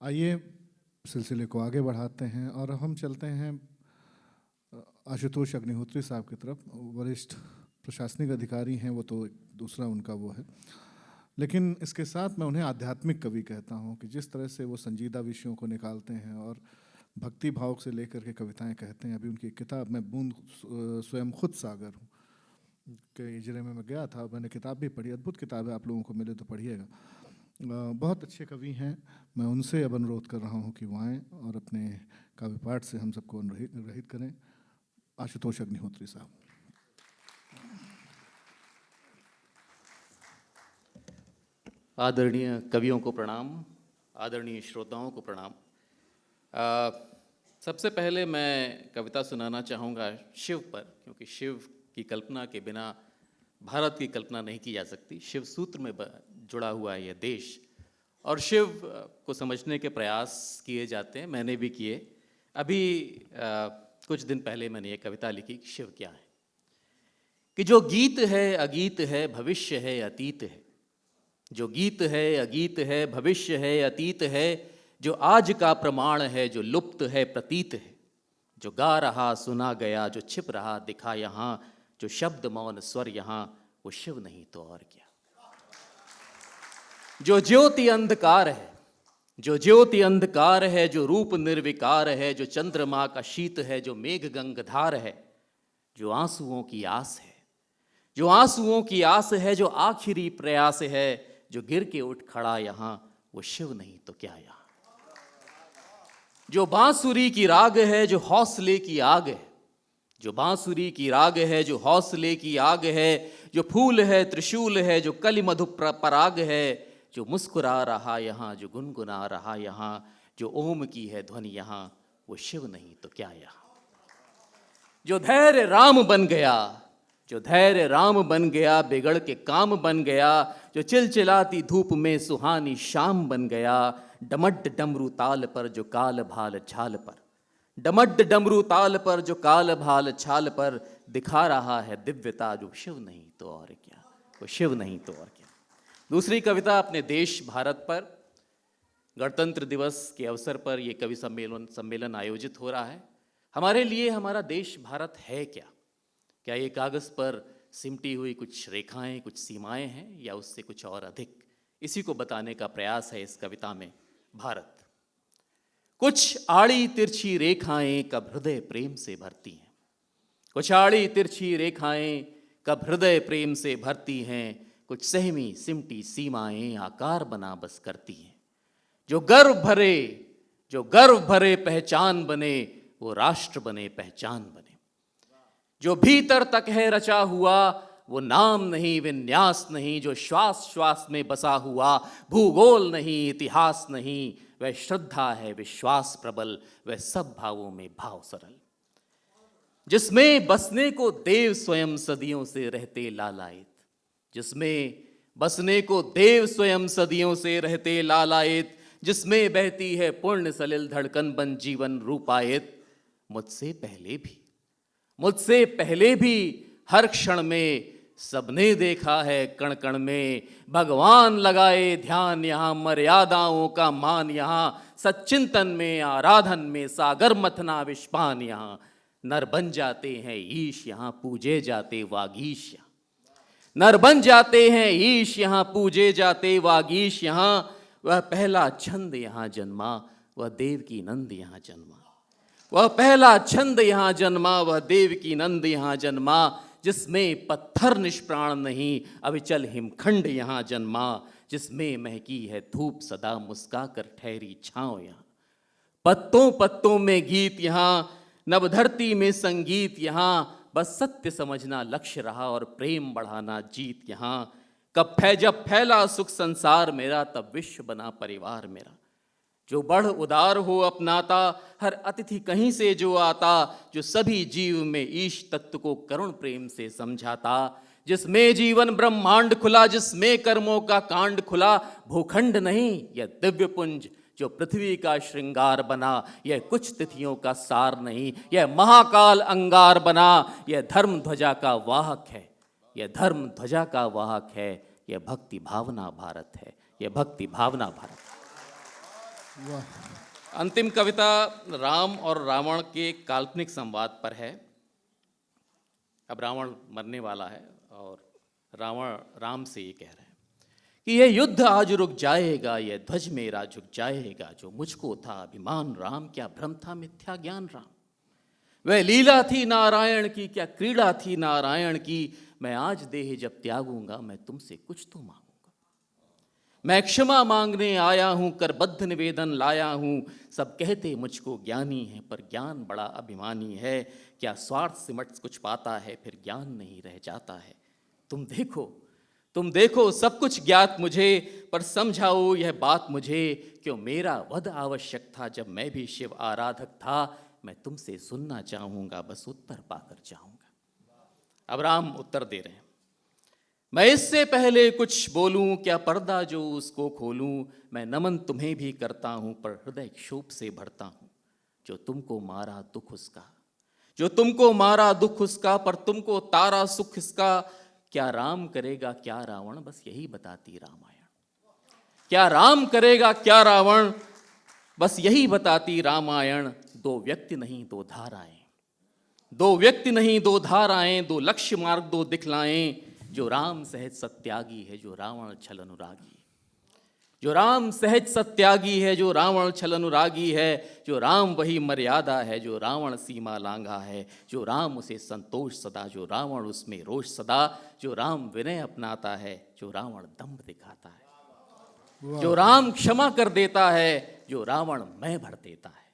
आइए सिलसिले को आगे बढ़ाते हैं और हम चलते हैं आशुतोष अग्निहोत्री साहब की तरफ। वरिष्ठ प्रशासनिक अधिकारी हैं, वो तो दूसरा उनका वो है, लेकिन इसके साथ मैं उन्हें आध्यात्मिक कवि कहता हूँ कि जिस तरह से वो संजीदा विषयों को निकालते हैं और भक्ति भाव से लेकर के कविताएं कहते हैं। अभी उनकी किताब मैं बूंद स्वयं खुद सागर हूँ के इजरे में मैं गया था, मैंने किताब भी पढ़ी, अद्भुत किताब है, आप लोगों को मिले तो पढ़िएगा। बहुत अच्छे कवि हैं, मैं उनसे अब अनुरोध कर रहा हूँ कि वो आएँ और अपने काव्य पाठ से हम सबको अनुरहित करें। आशुतोष अग्निहोत्री साहब। आदरणीय कवियों को प्रणाम, आदरणीय श्रोताओं को प्रणाम। सबसे पहले मैं कविता सुनाना चाहूँगा शिव पर, क्योंकि शिव की कल्पना के बिना भारत की कल्पना नहीं की जा सकती। शिव सूत्र में जुड़ा हुआ है यह देश, और शिव को समझने के प्रयास किए जाते हैं, मैंने भी किए। अभी कुछ दिन पहले मैंने ये कविता लिखी कि शिव क्या है, कि जो गीत है अगीत है, भविष्य है अतीत है, जो गीत है अगीत है, भविष्य है अतीत है, जो आज का प्रमाण है, जो लुप्त है प्रतीत है, जो गा रहा सुना गया, जो छिप रहा दिखा यहाँ, जो शब्द मौन स्वर यहाँ, वो शिव नहीं तो और क्या। जो ज्योति अंधकार है, जो ज्योति अंधकार है, जो रूप निर्विकार है, जो चंद्रमा का शीत है, जो मेघ गंगधार है, जो आंसुओं की आस है, जो आंसुओं की आस है, जो आखिरी प्रयास है, जो गिर के उठ खड़ा यहाँ, वो शिव नहीं तो क्या यहाँ। जो बांसुरी की राग है, जो हौसले की आग है, जो बांसुरी की राग है, जो हौसले की आग है, जो फूल है त्रिशूल है, जो कलि मधु पराग है, जो मुस्कुरा रहा यहाँ, जो गुनगुना रहा यहाँ, जो ओम की है ध्वनि यहाँ, वो शिव नहीं तो क्या यहाँ। जो धैर्य राम बन गया, जो धैर्य राम बन गया, बिगड़ के काम बन गया, जो चिलचिलाती धूप में सुहानी शाम बन गया, डमड्ड डमरू ताल पर जो काल भाल छाल पर, डमड्ड डमरू ताल पर जो काल भाल छाल पर दिखा रहा है दिव्यता, जो शिव नहीं तो और क्या, वो शिव नहीं तो और क्या। दूसरी कविता अपने देश भारत पर, गणतंत्र दिवस के अवसर पर यह कवि सम्मेलन आयोजित हो रहा है। हमारे लिए हमारा देश भारत है क्या? क्या ये कागज पर सिमटी हुई कुछ रेखाएं, कुछ सीमाएं हैं, या उससे कुछ और अधिक? इसी को बताने का प्रयास है इस कविता में। भारत कुछ आड़ी तिरछी रेखाएं कब हृदय प्रेम से भरती हैं, कुछ आड़ी तिरछी रेखाएं कब हृदय प्रेम से भरती हैं, कुछ सहमी सिमटी सीमाएं आकार बना बस करती हैं। जो गर्व भरे पहचान बने, वो राष्ट्र बने पहचान बने। जो भीतर तक है रचा हुआ, वो नाम नहीं विन्यास नहीं, जो श्वास श्वास में बसा हुआ, भूगोल नहीं इतिहास नहीं, वह श्रद्धा है विश्वास प्रबल, वह सब भावों में भाव सरल। जिसमें बसने को देव स्वयं सदियों से रहते लालायित, जिसमें बसने को देव स्वयं सदियों से रहते लालायित, जिसमें बहती है पुण्य सलिल धड़कन बन जीवन रूपायित। मुझसे पहले भी हर क्षण में सबने देखा है कण कण में, भगवान लगाए ध्यान यहाँ, मर्यादाओं का मान यहाँ, सच्चिंतन में आराधन में सागर मथना विश्वान यहाँ। नर बन जाते हैं ईश यहाँ, पूजे जाते वागीश यहाँ, नर बन जाते हैं ईश यहाँ, पूजे जाते वागीश यहाँ। वह पहला छंद यहाँ जन्मा, वह देव की नंद यहाँ जन्मा, वह पहला छंद यहाँ जन्मा, वह देव की नंद यहाँ जन्मा। जिसमें पत्थर निष्प्राण नहीं, अविचल हिमखंड यहाँ जन्मा, जिसमें महकी है धूप सदा मुस्का कर ठहरी छाँव यहाँ। पत्तों पत्तों में गीत यहाँ, नव धरती में संगीत यहाँ, बस सत्य समझना लक्ष्य रहा और प्रेम बढ़ाना जीत यहाँ। जब फैला सुख संसार मेरा, तब विश्व बना परिवार मेरा। जो बढ़ उदार हो अपनाता, हर अतिथि कहीं से जो आता, जो सभी जीव में ईश तत्व को करुण प्रेम से समझाता। जिसमें जीवन ब्रह्मांड खुला, जिसमें कर्मों का कांड खुला, भूखंड नहीं यह दिव्य पुंज जो पृथ्वी का श्रृंगार बना। यह कुछ तिथियों का सार नहीं, यह महाकाल अंगार बना। यह धर्म ध्वजा का वाहक है, यह धर्म ध्वजा का वाहक है। यह भक्ति भावना भारत है, यह भक्ति भावना भारत है। वाह। अंतिम कविता राम और रावण के काल्पनिक संवाद पर है। अब रावण मरने वाला है और रावण राम से ये कह रहे हैं कि यह युद्ध आज रुक जाएगा, यह ध्वज मेरा झुक जाएगा, जो मुझको था अभिमान राम, क्या भ्रम था मिथ्या ज्ञान राम। वह लीला थी नारायण की, क्या क्रीड़ा थी नारायण की, मैं आज देह जब त्यागूंगा मैं तुमसे कुछ तो मांगूंगा। मैं क्षमा मांगने आया हूं, करबद्ध निवेदन लाया हूं। सब कहते मुझको ज्ञानी है, पर ज्ञान बड़ा अभिमानी है। क्या स्वार्थ सिमट कुछ पाता है, फिर ज्ञान नहीं रह जाता है। तुम देखो सब कुछ ज्ञात मुझे, पर समझाओ यह बात मुझे, क्यों मेरा वध आवश्यक था जब मैं भी शिव आराधक था। मैं तुमसे सुनना चाहूंगा, बस उत्तर पाकर जाऊंगा। अब राम उत्तर दे रहे हैं, मैं इससे पहले कुछ बोलूं, क्या पर्दा जो उसको खोलूं। मैं नमन तुम्हें भी करता हूं, पर हृदय क्षोभ से भरता हूं। जो तुमको मारा दुख उसका, जो तुमको मारा दुख उसका, पर तुमको तारा सुख इसका। क्या राम करेगा क्या रावण, बस यही बताती रामायण। क्या राम करेगा क्या रावण, बस यही बताती रामायण। दो व्यक्ति नहीं दो धाराएं, दो व्यक्ति नहीं दो धाराएं, दो लक्ष्य मार्ग दो दिखलाएं। जो राम सहज सत्यागी है, जो रावण छल अनुरागी। जो राम सहज सत्यागी है, जो रावण छल अनुरागी है। जो राम वही मर्यादा है, जो रावण सीमा लांघा है। जो राम उसे संतोष सदा, जो रावण उसमें रोष सदा। जो राम विनय अपनाता है, जो रावण दंभ दिखाता है। जो राम क्षमा कर देता है, जो रावण मैं भर देता है।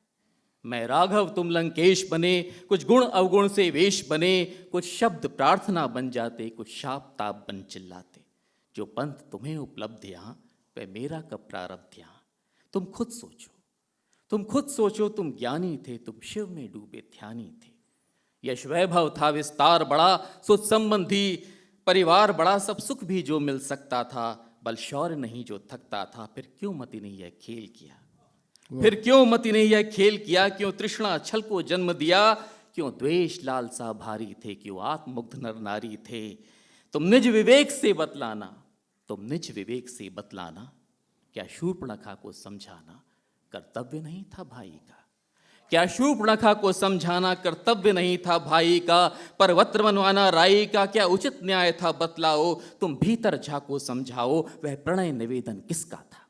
मैं राघव तुम लंकेश बने, कुछ गुण अवगुण से वेश बने। कुछ शब्द प्रार्थना बन जाते, कुछ शाप ताप बन चिल्लाते। जो पंथ तुम्हें उपलब्ध यहाँ, वह मेरा कब प्रारब्ध यहाँ। तुम खुद सोचो, तुम ज्ञानी थे, तुम शिव में डूबे ध्यानी थे। यश वैभव था विस्तार बड़ा, सुख संबंधी परिवार बड़ा। सब सुख भी जो मिल सकता था, बल शौर्य नहीं जो थकता था। फिर क्यों मति ने यह खेल किया, फिर क्यों मति ने यह खेल किया। क्यों तृष्णा छल को जन्म दिया, क्यों द्वेष लालसा भारी थे, क्यों आत्ममुग्ध नर नारी थे। तुम निज विवेक से बतलाना, तुम निज विवेक से बतलाना। क्या शूर्पणखा को समझाना कर्तव्य नहीं था भाई का। क्या शूर्पणखा को समझाना कर्तव्य नहीं था भाई का। परवत्र बनवाना राई का क्या उचित न्याय था बतलाओ। तुम भीतर झाको समझाओ, वह प्रणय निवेदन किसका था।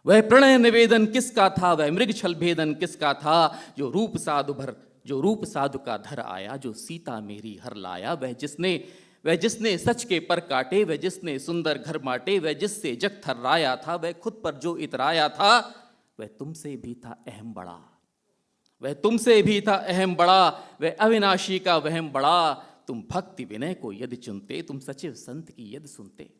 वह प्रणय निवेदन किसका था, वह मृग छल भेदन किसका था। जो रूप साधु का धर आया, जो सीता मेरी हर लाया। वह जिसने सच के पर काटे, वह जिसने सुंदर घर बांटे। वह जिससे जग थर्राया था, वह खुद पर जो इतराया था। वह तुमसे भी था अहम बड़ा, वह तुमसे भी था अहम बड़ा। वह अविनाशी का वहम बड़ा। तुम भक्ति विनय को यदि चुनते, तुम सचिव संत की यदि सुनते।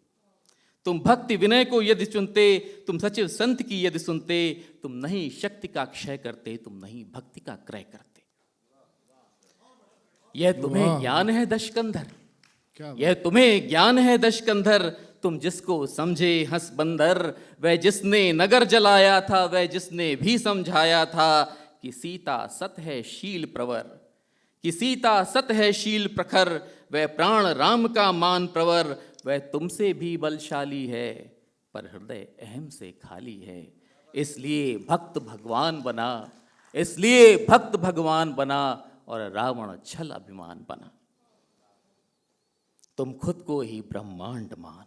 तुम भक्ति विनय को यदि चुनते, तुम सचिव संत की यदि सुनते। तुम नहीं शक्ति का क्षय करते, तुम नहीं भक्ति का क्रय करते। यह तुम्हें ज्ञान है दशकंधर, यह तुम्हें ज्ञान है दशकंधर। तुम जिसको समझे हंस बंदर, वह जिसने नगर जलाया था। वह जिसने भी समझाया था कि सीता सत है शील प्रवर, कि सीता सत है शील प्रखर। वह प्राण राम का मान प्रवर। वह तुमसे भी बलशाली है, पर हृदय अहम से खाली है। इसलिए भक्त भगवान बना, इसलिए भक्त भगवान बना, और रावण छल अभिमान बना। तुम खुद को ही ब्रह्मांड मान,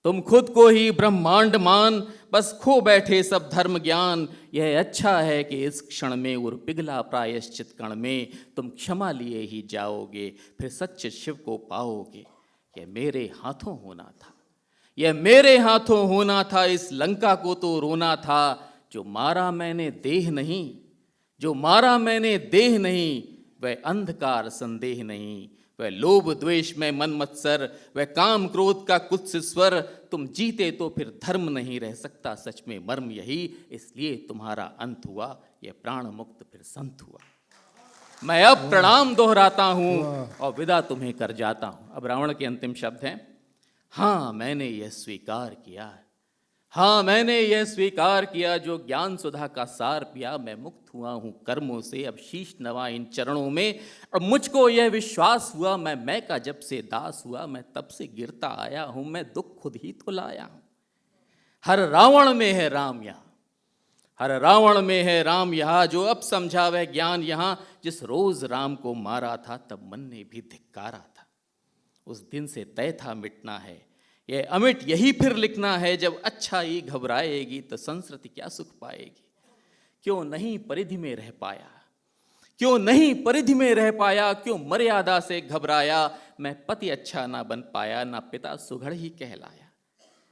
तुम खुद को ही ब्रह्मांड मान। बस खो बैठे सब धर्म ज्ञान। यह अच्छा है कि इस क्षण में उर पिघला प्रायश्चित कण में। तुम क्षमा लिए ही जाओगे, फिर सच्चे शिव को पाओगे। यह मेरे हाथों होना था, यह मेरे हाथों होना था। इस लंका को तो रोना था। जो मारा मैंने देह नहीं, जो मारा मैंने देह नहीं। वह अंधकार संदेह नहीं, वह लोभ द्वेष में मन मत्सर। वह काम क्रोध का कुत्सित स्वर। तुम जीते तो फिर धर्म नहीं रह सकता, सच में मर्म यही। इसलिए तुम्हारा अंत हुआ, यह प्राण मुक्त फिर संत हुआ। मैं अब प्रणाम दोहराता हूं और विदा तुम्हें कर जाता हूं। अब रावण के अंतिम शब्द हैं, हाँ मैंने यह स्वीकार किया, हाँ मैंने यह स्वीकार किया। जो ज्ञान सुधा का सार पिया, मैं मुक्त हुआ हूँ कर्मों से। अब शीश नवा इन चरणों में। अब मुझको यह विश्वास हुआ, मैं का जब से दास हुआ। मैं तब से गिरता आया हूँ, मैं दुख खुद ही तो लाया हूँ। हर रावण में है राम यहाँ, हर रावण में है राम यहाँ, जो अब समझा वह ज्ञान यहाँ। जिस रोज राम को मारा था तब मन ने भी धिक्कारा था। उस दिन से तय था मिटना है यह अमिट, यही फिर लिखना है। जब अच्छाई घबराएगी तो संस्कृति क्या सुख पाएगी। क्यों नहीं परिधि में रह पाया, क्यों नहीं परिधि में रह पाया, क्यों मर्यादा से घबराया। मैं पति अच्छा ना बन पाया, ना पिता सुघड़ ही कहलाया,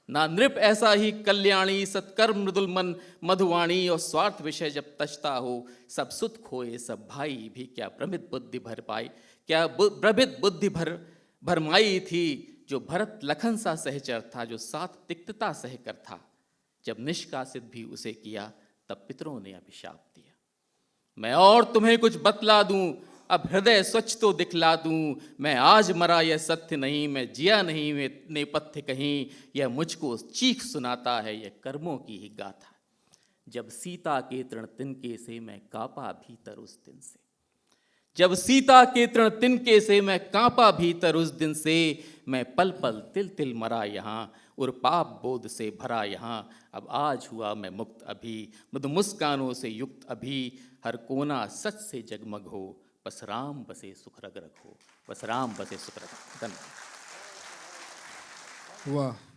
ना नृप ऐसा ही कल्याणी। सत्कर्म मृदुल मन मधुवाणी, और स्वार्थ विषय जब तजता हो। सब सुत खोए सब भाई भी, क्या भ्रमित बुद्धि भर पाई, क्या भ्रमित बुद्धि भरमाई थी। जो भरत लखन सा सहचर था, जो साथ तिक्तता सहकर था। जब निष्कासित भी उसे किया, तब पितरों ने अभिशाप दिया। मैं और तुम्हें कुछ बतला दूं, अब हृदय स्वच्छ तो दिखला दूं। मैं आज मरा यह सत्य नहीं, मैं जिया नहीं मैं नेपथ्य कहीं। यह मुझको चीख सुनाता है, यह कर्मों की ही गाथा। जब सीता के तृण तिनके से मैं कांपा भीतर उस दिन से, जब सीता के तृण तिनके से मैं कांपा भीतर उस दिन से। मैं पल पल तिल तिल मरा यहाँ, और पाप बोध से भरा यहाँ। अब आज हुआ मैं मुक्त अभी, मृदु मुस्कानों से युक्त अभी। हर कोना सच से जगमग हो, बस राम बसे सुख रग रग हो, बस राम बसे सुख रग रग। धन्यवाद। वाह।